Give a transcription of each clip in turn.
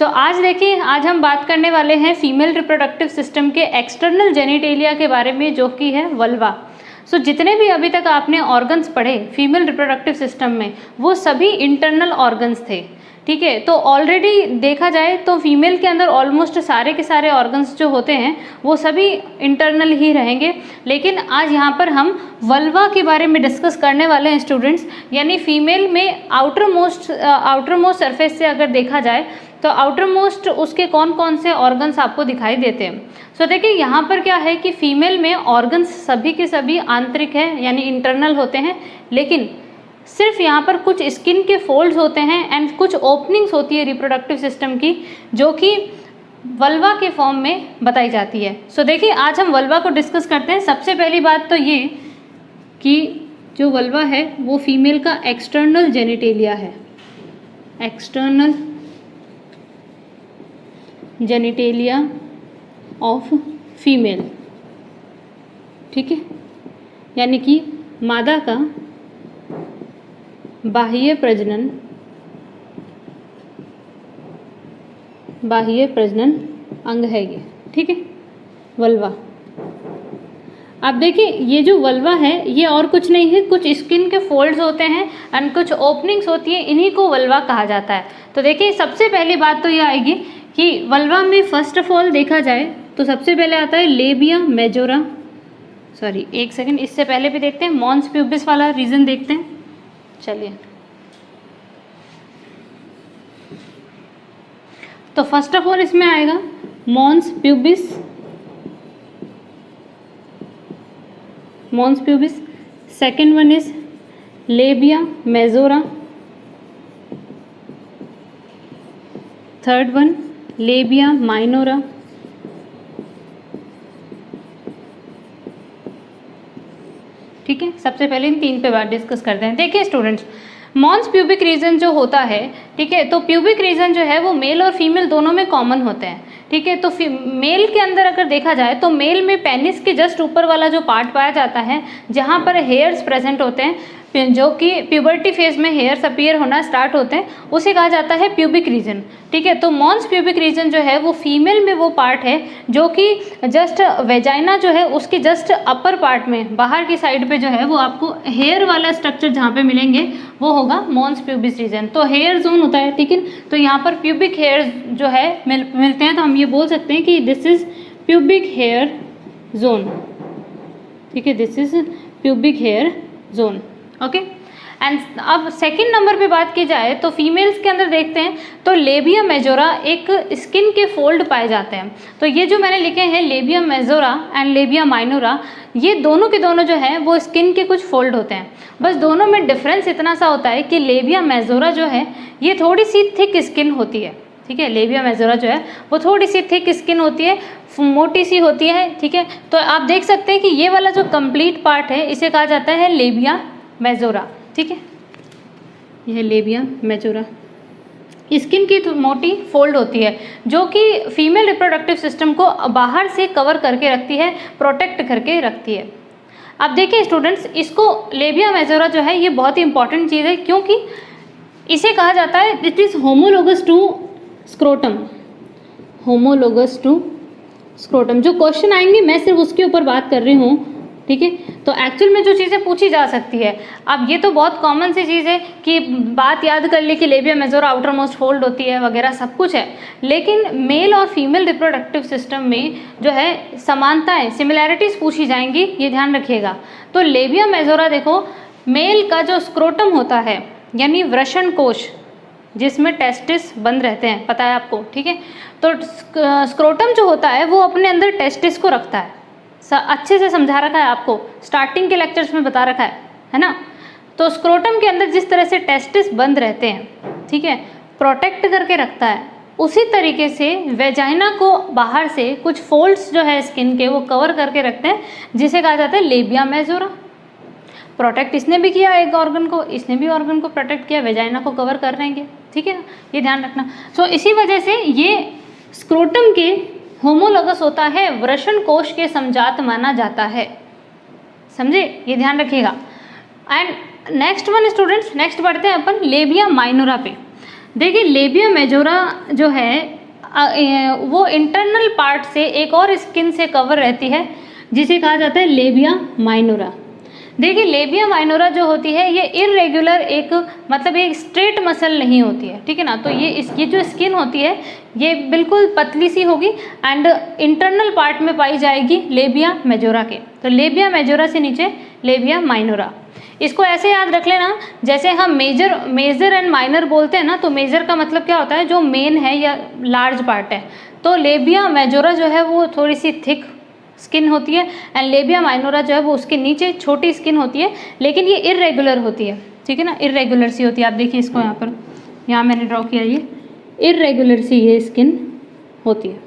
सो आज देखिए, आज हम बात करने वाले हैं फीमेल रिप्रोडक्टिव सिस्टम के एक्सटर्नल जेनिटेलिया के बारे में, जो कि है वल्वा। सो जितने भी अभी तक आपने ऑर्गन्स पढ़े फीमेल रिप्रोडक्टिव सिस्टम में, वो सभी इंटरनल ऑर्गन्स थे, ठीक है। तो ऑलरेडी देखा जाए तो फीमेल के अंदर ऑलमोस्ट सारे के सारे ऑर्गन्स जो होते हैं वो सभी इंटरनल ही रहेंगे, लेकिन आज यहाँ पर हम वल्वा के बारे में डिस्कस करने वाले हैं स्टूडेंट्स। यानी फीमेल में आउटर मोस्ट सरफेस से अगर देखा जाए तो आउटर मोस्ट उसके कौन कौन से ऑर्गन्स आपको दिखाई देते हैं। सो देखिए यहाँ पर क्या है कि फीमेल में ऑर्गन्स सभी के सभी आंतरिक है, यानी इंटरनल होते हैं, लेकिन सिर्फ यहाँ पर कुछ स्किन के फोल्ड्स होते हैं एंड कुछ ओपनिंग्स होती है रिप्रोडक्टिव सिस्टम की, जो कि वल्वा के फॉर्म में बताई जाती है। सो देखिए आज हम वल्वा को डिस्कस करते हैं। सबसे पहली बात तो ये कि जो वल्वा है वो फीमेल का एक्सटर्नल जेनिटेलिया है, एक्सटर्नल जेनिटेलिया ऑफ फीमेल, ठीक है। यानी कि मादा का बाह्य प्रजनन अंग है ये, ठीक है, वल्वा। अब देखिए ये जो वल्वा है ये और कुछ नहीं है, कुछ स्किन के फोल्ड्स होते हैं एंड कुछ ओपनिंग्स होती है, इन्हीं को वल्वा कहा जाता है। तो देखिए सबसे पहली बात तो ये आएगी कि वल्वा में फर्स्ट ऑफ ऑल देखा जाए तो सबसे पहले आता है लेबिया मेजोरा, सॉरी एक सेकंड, इससे पहले भी देखते हैं मॉन्स प्यूबिस वाला रीजन देखते हैं। चलिए, तो फर्स्ट ऑफ ऑल इसमें आएगा mons pubis, second one is labia majora, third one labia minora, ठीक है। सबसे पहले इन तीन पे बात डिस्कस करते हैं। देखिए स्टूडेंट्स, मॉन्स प्यूबिक रीजन जो होता है, ठीक है, तो प्यूबिक रीजन जो है वो मेल और फीमेल दोनों में कॉमन होते हैं, ठीक है। तो मेल के अंदर अगर देखा जाए तो मेल में पेनिस के जस्ट ऊपर वाला जो पार्ट पाया जाता है जहाँ पर हेयर्स प्रेजेंट होते हैं, जो कि प्यूबर्टी फेज में हेयर्स अपीयर होना स्टार्ट होते हैं, उसे कहा जाता है प्यूबिक रीजन, ठीक है। तो मॉन्स प्यूबिक रीजन जो है वो फीमेल में वो पार्ट है जो कि जस्ट वेजाइना जो है उसके जस्ट अपर पार्ट में बाहर की साइड पे जो है वो आपको हेयर वाला स्ट्रक्चर जहाँ पे मिलेंगे वो होगा मॉन्स प्यूबिस रीजन। तो हेयर जोन होता है, ठीक है। तो यहाँ पर प्यूबिक हेयर जो है मिलते हैं, तो हम ये बोल सकते हैं कि this is pubic hair zone, ठीक है, this is pubic hair zone, okay. And अब सेकंड नंबर पे बात की जाए तो फीमेल्स के अंदर देखते हैं तो लेबिया मेजोरा एक स्किन के फोल्ड पाए जाते हैं। तो ये जो मैंने लिखे हैं लेबिया मेजोरा एंड लेबिया माइनोरा, ये दोनों के दोनों जो है वो स्किन के कुछ फोल्ड होते हैं, बस दोनों में डिफरेंस इतना सा होता है कि लेबिया मेजोरा जो है ये थोड़ी सी थिक स्किन होती है, ठीक है। लेबिया मेजोरा जो है वो थोड़ी सी थिक स्किन होती है, मोटी सी होती है, ठीक है। तो आप देख सकते हैं कि ये वाला जो कंप्लीट पार्ट है इसे कहा जाता है लेबिया मेजोरा, ठीक है। यह लेबिया मेजोरा स्किन की मोटी फोल्ड होती है जो कि फीमेल रिप्रोडक्टिव सिस्टम को बाहर से कवर करके रखती है, प्रोटेक्ट करके रखती है। अब देखिए स्टूडेंट्स, इसको लेबिया मेजोरा जो है ये बहुत ही इंपॉर्टेंट चीज़ है, क्योंकि इसे कहा जाता है it is homologous to scrotum, homologous to scrotum. जो क्वेश्चन आएंगे मैं सिर्फ उसके ऊपर बात कर रही हूँ, ठीक है। तो एक्चुअल में जो चीज़ें पूछी जा सकती है, अब ये तो बहुत कॉमन सी चीज़ है कि बात याद कर ली कि labia majora outer most fold होती है वगैरह सब कुछ है, लेकिन मेल और फीमेल रिप्रोडक्टिव सिस्टम में जो है समानताएं, सिमिलैरिटीज़ पूछी जाएंगी, ये ध्यान रखिएगा। तो लेबिया मेजोरा देखो, मेल का जो स्क्रोटम होता है यानी वृषण कोश जिसमें टेस्टिस बंद रहते हैं, पता है आपको, ठीक है। तो स्क्रोटम जो होता है वो अपने अंदर टेस्टिस को रखता है, अच्छे से समझा रखा है आपको, स्टार्टिंग के लेक्चर्स में बता रखा है ना। तो स्क्रोटम के अंदर जिस तरह से टेस्टिस बंद रहते हैं, ठीक है, प्रोटेक्ट करके रखता है, उसी तरीके से वेजाइना को बाहर से कुछ फोल्ड्स जो है स्किन के वो कवर करके रखते हैं, जिसे कहा जाता है लेबिया मेजोरा। प्रोटेक्ट इसने भी किया एक ऑर्गन को, इसने भी ऑर्गन को प्रोटेक्ट किया, वेजाइना को कवर कर रहेंगे, ठीक है ना, ये ध्यान रखना। सो इसी वजह से ये स्क्रोटम के होमोलोगस होता है, वृषण कोश के समजात माना जाता है, समझे, ये ध्यान रखिएगा। And next one students, next बढ़ते हैं अपन लेबिया माइनोरा पे। देखिए लेबिया मेजोरा जो है वो इंटरनल पार्ट से एक और स्किन से कवर रहती है जिसे कहा जाता है लेबिया माइनोरा। देखिए लेबिया माइनोरा जो होती है ये इरेगुलर एक मतलब एक स्ट्रेट मसल नहीं होती है, ठीक है ना। तो ये इसकी जो स्किन होती है ये बिल्कुल पतली सी होगी एंड इंटरनल पार्ट में पाई जाएगी लेबिया मेजोरा के। तो लेबिया मेजोरा से नीचे लेबिया माइनोरा। इसको ऐसे याद रख लेना जैसे हम मेजर एंड माइनर बोलते हैं ना, तो मेजर का मतलब क्या होता है जो मेन है या लार्ज पार्ट है। तो लेबिया मेजोरा जो है वो थोड़ी सी थिक स्किन होती है एंड लेबिया माइनोरा जो है वो उसके नीचे छोटी स्किन होती है, लेकिन ये इरेगुलर होती है, ठीक है ना, इरेगुलर सी होती है। आप देखिए इसको यहाँ मैंने ड्रॉ किया, ये इरेगुलर सी ये स्किन होती है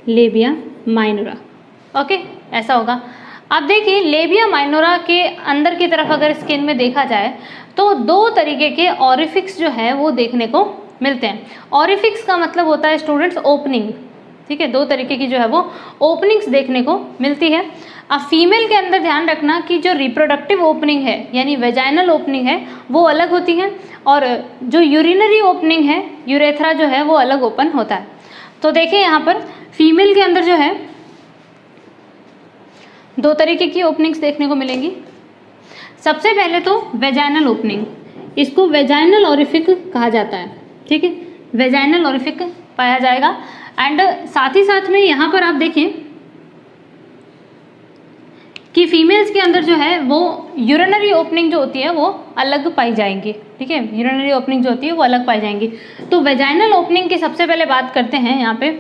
लेबिया माइनोरा। ओके, ऐसा होगा। अब देखिए लेबिया माइनोरा के अंदर की तरफ अगर स्किन में देखा जाए तो दो तरीके के ऑरिफिक्स जो है वो देखने को मिलते हैं। ऑरिफिक्स का मतलब होता है स्टूडेंट्स ओपनिंग, ठीक है। दो तरीके की जो है वो ओपनिंग्स देखने को मिलती है। अब फीमेल के अंदर ध्यान रखना कि जो रिप्रोडक्टिव ओपनिंग है यानी वेजाइनल ओपनिंग है वो अलग होती है और जो यूरिनरी ओपनिंग है यूरेथ्रा जो है वो अलग ओपन होता है। तो देखिए यहाँ पर फीमेल के अंदर जो है दो तरीके की ओपनिंग्स देखने को मिलेंगी। सबसे पहले तो वेजाइनल ओपनिंग, इसको वेजाइनल ऑरिफिक कहा जाता है, ठीक है, वेजाइनल ऑरिफिक पाया जाएगा। एंड साथ ही साथ में यहाँ पर आप देखें कि फीमेल्स के अंदर जो है वो यूरिनरी ओपनिंग जो होती है वो अलग पाई जाएंगी, ठीक है, यूरिनरी ओपनिंग जो होती है वो अलग पाई जाएंगी। तो वेजाइनल ओपनिंग की सबसे पहले बात करते हैं यहाँ पे।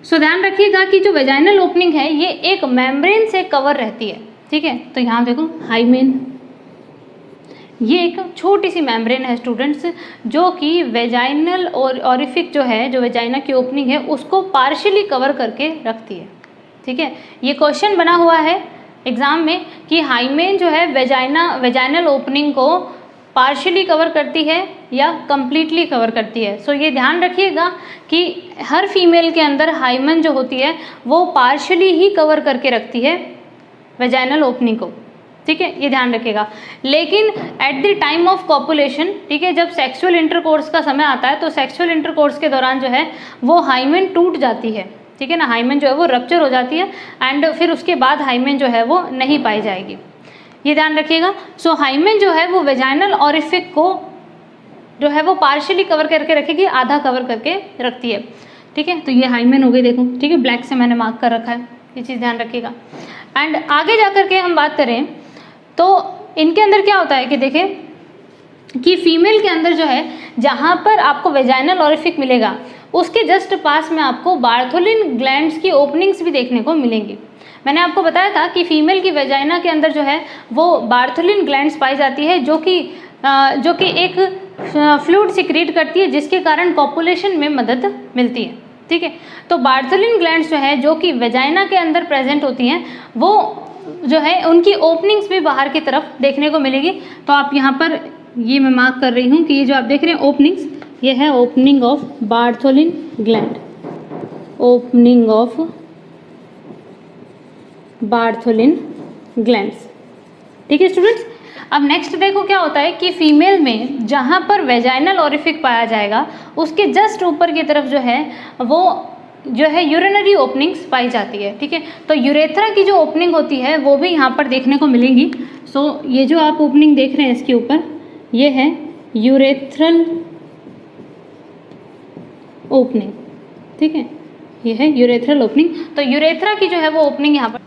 सो ध्यान रखिएगा कि जो वेजाइनल ओपनिंग है ये एक मेम्ब्रेन से कवर रहती है, ठीक है। तो यहाँ देखो हाइमेन, ये एक छोटी सी मेम्ब्रेन है स्टूडेंट्स जो कि वेजाइनल और ऑरिफिक जो है, जो वेजाइना की ओपनिंग है उसको पार्शियली कवर करके रखती है, ठीक है। ये क्वेश्चन बना हुआ है एग्जाम में कि हाइमेन जो है वेजाइनल ओपनिंग को पार्शियली कवर करती है या कंप्लीटली कवर करती है। सो ये ध्यान रखिएगा कि हर फीमेल के अंदर हाइमेन जो होती है वो पार्शियली ही कवर करके रखती है वेजाइनल ओपनिंग को, ठीक है, ये ध्यान रखिएगा। लेकिन at the time of copulation, ठीक है, जब सेक्सुअल इंटरकोर्स का समय आता है तो सेक्सुअल इंटरकोर्स के दौरान जो है वो हाइमेन टूट जाती है, ठीक है ना, हाइमेन जो है वो रप्चर हो जाती है एंड फिर उसके बाद हाइमेन जो है वो नहीं पाई जाएगी, ये ध्यान रखिएगा। सो हाइमेन जो है वो वेजाइनल ऑरिफिक को जो है वो पार्शियली कवर करके रखेगी, आधा कवर करके रखती है, ठीक है। तो ये हाइमेन हो गई, देखो, ठीक है, ब्लैक से मैंने मार्क कर रखा है, ये चीज़ ध्यान रखिएगा। एंड आगे जा कर के हम बात करें तो इनके अंदर क्या होता है कि देखें कि फीमेल के अंदर जो है जहाँ पर आपको वेजाइनल ऑरिफिक मिलेगा उसके जस्ट पास में आपको बार्थोलिन ग्लैंड्स की ओपनिंग्स भी देखने को मिलेंगी। मैंने आपको बताया था कि फीमेल की वेजाइना के अंदर जो है वो बार्थोलिन ग्लैंड्स पाई जाती है जो कि एक फ्लूइड सिक्रीट करती है जिसके कारण कॉपुलेशन में मदद मिलती है, ठीक है। तो बार्थोलिन ग्लैंड्स जो है जो कि वेजाइना के अंदर प्रेजेंट होती हैं वो जो है उनकी ओपनिंग्स भी बाहर की तरफ देखने को मिलेगी। तो आप यहाँ पर ये मैं मार्क कर रही हूँ कि ये जो आप देख रहे हैं ओपनिंग्स, ये है opening of Bartholin gland, opening of Bartholin glands, ठीक है स्टूडेंट्स। अब नेक्स्ट देखो क्या होता है कि फीमेल में जहाँ पर वेजाइनल ऑरिफिक पाया जाएगा उसके जस्ट ऊपर की तरफ जो है वो जो है यूरिनरी ओपनिंग्स पाई जाती है, ठीक है। तो यूरेथ्रा की जो ओपनिंग होती है वो भी यहाँ पर देखने को मिलेंगी। सो ये जो आप ओपनिंग देख रहे हैं इसके ऊपर ये है यूरेथ्रल ओपनिंग, ठीक है, ये है यूरेथ्रल ओपनिंग। तो यूरेथ्रा की जो है वो ओपनिंग यहाँ पर,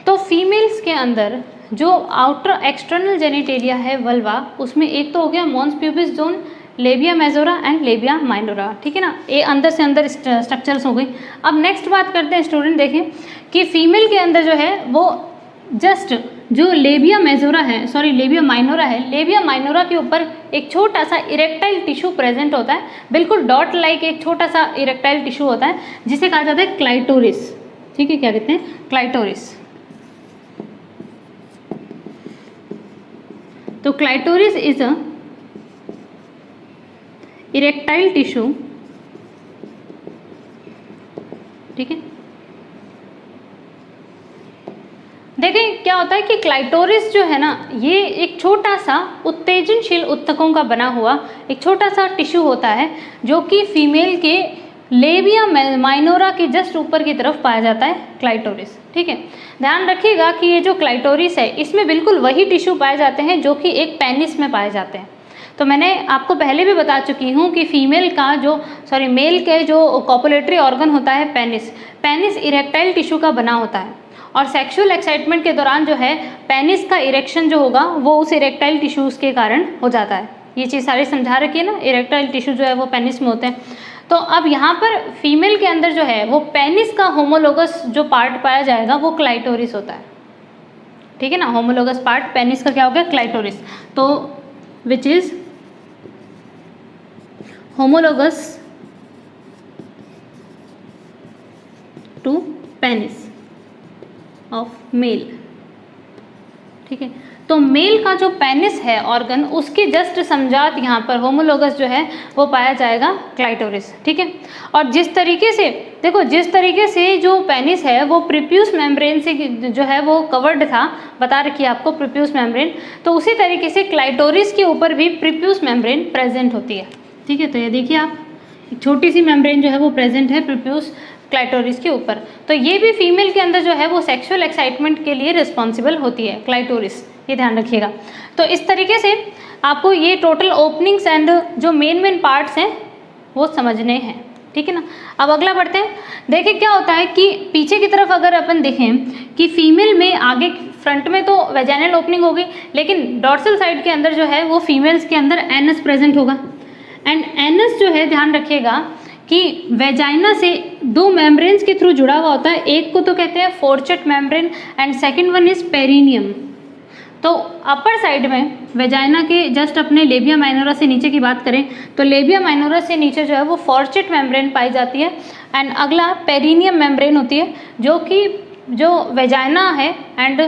तो फीमेल्स के अंदर जो आउटर एक्सटर्नल जेनिटेलिया है वल्वा, उसमें एक तो हो गया mons pubis zone, labia majora and labia minora, ठीक है ना, ये अंदर से अंदर स्ट्रक्चर्स हो गई। अब नेक्स्ट बात करते हैं स्टूडेंट, देखें कि फीमेल के अंदर जो है वो जस्ट जो लेबिया मेजोरा है, सॉरी लेबिया माइनोरा है, लेबिया माइनोरा के ऊपर एक छोटा सा इरेक्टाइल टिश्यू प्रेजेंट होता है, बिल्कुल डॉट लाइक एक छोटा सा इरेक्टाइल टिश्यू होता है जिसे कहा जाता है क्लाइटोरिस, ठीक है, क्या कहते हैं, क्लाइटोरिस। तो clitoris is a erectile tissue, ठीक है, देखें क्या होता है कि क्लाइटोरिस जो है ना, ये एक छोटा सा उत्तेजनशील ऊतकों का बना हुआ एक छोटा सा टिश्यू होता है, जो कि फीमेल के लेबिया माइनोरा के जस्ट ऊपर की तरफ पाया जाता है क्लाइटोरिस। ठीक है, ध्यान रखिएगा कि ये जो क्लाइटोरिस है इसमें बिल्कुल वही टिश्यू पाए जाते हैं जो कि एक पेनिस में पाए जाते हैं। तो मैंने आपको पहले भी बता चुकी हूँ कि फीमेल का मेल के जो कॉपुलेटरी ऑर्गन होता है पेनिस इरेक्टाइल टिश्यू का बना होता है, और सेक्सुअल एक्साइटमेंट के दौरान जो है पेनिस का इरेक्शन जो होगा वो उस इरेक्टाइल टिश्यूज के कारण हो जाता है। ये चीज़ सारी समझा रखी है ना, इरेक्टाइल टिश्यू जो है वो पेनिस में होते हैं। तो अब यहाँ पर फीमेल के अंदर जो है वो पेनिस का होमोलोगस जो पार्ट पाया जाएगा वो क्लाइटोरिस होता है। ठीक है ना, होमोलोगस पार्ट पेनिस का क्या हो गया, क्लाइटोरिस। तो which is homologous to penis of male. ठीक है, तो मेल का जो पेनिस है ऑर्गन, उसके जस्ट समझात यहाँ पर होमोलोगस जो है वो पाया जाएगा क्लाइटोरिस। ठीक है, और जिस तरीके से देखो, जिस तरीके से जो पेनिस है वो प्रीप्यूस मेम्ब्रेन से जो है वो कवर्ड था, बता रखी है आपको प्रीप्यूस मेम्ब्रेन, तो उसी तरीके से क्लाइटोरिस के ऊपर भी प्रीप्यूस मेम्ब्रेन प्रेजेंट होती है। ठीक है, तो ये देखिए आप, एक छोटी सी मेम्ब्रेन जो है वो प्रेजेंट है प्रीप्यूस क्लाइटोरिस के ऊपर। तो ये भी फीमेल के अंदर जो है वो सेक्सुअल एक्साइटमेंट के लिए रिस्पॉन्सिबल होती है क्लाइटोरिस, ये ध्यान रखिएगा। तो इस तरीके से आपको ये टोटल ओपनिंग्स एंड जो मेन पार्ट्स हैं वो समझने हैं। ठीक है ना, अब अगला बढ़ते हैं। देखिए क्या होता है कि पीछे की तरफ अगर अपन देखें कि फीमेल में आगे फ्रंट में तो वेजाइनल ओपनिंग होगी, लेकिन डॉर्सल साइड के अंदर जो है वो फीमेल्स के अंदर एनस प्रेजेंट होगा। एंड एनस जो है ध्यान रखिएगा कि वेजाइना से दो मेम्ब्रेन्स के थ्रू जुड़ा हुआ होता है। एक को तो कहते हैं fourchette membrane and second one is perineum. तो अपर साइड में वेजाइना के जस्ट अपने लेबिया माइनोरा से नीचे की बात करें तो लेबिया माइनोरा से नीचे जो है वो फोर्चेट मेम्ब्रेन पाई जाती है। एंड अगला पेरिनियम मेम्ब्रेन होती है, जो कि जो वेजाइना है एंड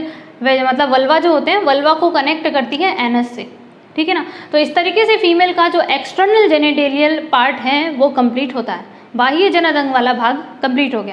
मतलब वल्वा जो होते हैं, वल्वा को कनेक्ट करती है एनस से। ठीक है ना, तो इस तरीके से फीमेल का जो एक्सटर्नल जेनिटेलियल पार्ट है वो कंप्लीट होता है, बाह्य जननांग वाला भाग कंप्लीट हो गया।